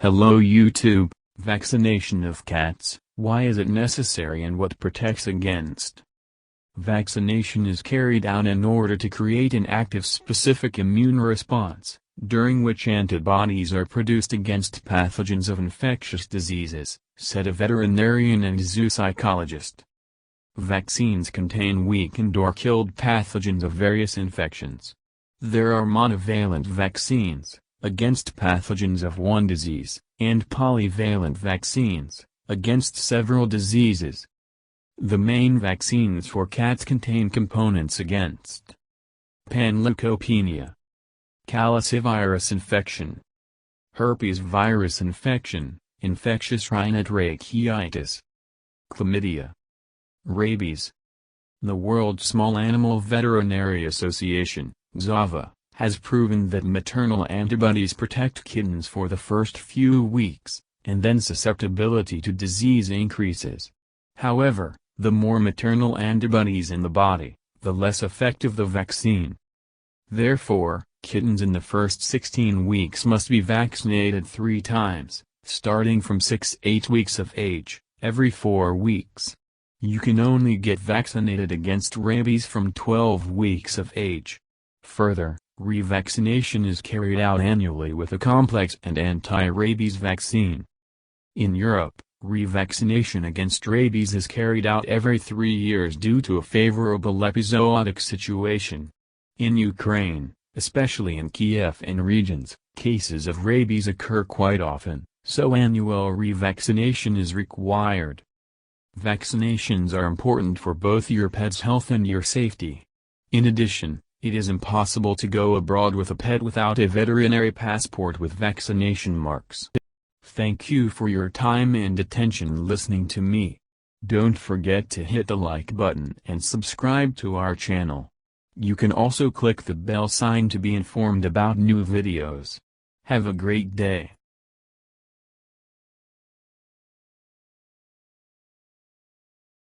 Hello YouTube. Vaccination of cats, why is it necessary and what protects against? Vaccination is carried out in order to create an active specific immune response, during which antibodies are produced against pathogens of infectious diseases, said a veterinarian and zoopsychologist. Vaccines contain weakened or killed pathogens of various infections. There are monovalent vaccines, against pathogens of one disease, and polyvalent vaccines, against several diseases. The main vaccines for cats contain components against panleukopenia, calicivirus infection, herpes virus infection, infectious rhinotracheitis, chlamydia, rabies. The World Small Animal Veterinary Association, (WSAVA), has proven that maternal antibodies protect kittens for the first few weeks, and then susceptibility to disease increases. However, the more maternal antibodies in the body, the less effective the vaccine. Therefore, kittens in the first 16 weeks must be vaccinated 3 times, starting from 6-8 weeks of age, every 4 weeks. You can only get vaccinated against rabies from 12 weeks of age. Further, revaccination is carried out annually with a complex and anti-rabies vaccine. In Europe, revaccination against rabies is carried out every 3 years due to a favorable epizootic situation. In Ukraine, especially in Kiev and regions, cases of rabies occur quite often, so annual revaccination is required. Vaccinations are important for both your pet's health and your safety. In addition, it is impossible to go abroad with a pet without a veterinary passport with vaccination marks. Thank you for your time and attention listening to me. Don't forget to hit the like button and subscribe to our channel. You can also click the bell sign to be informed about new videos. Have a great day.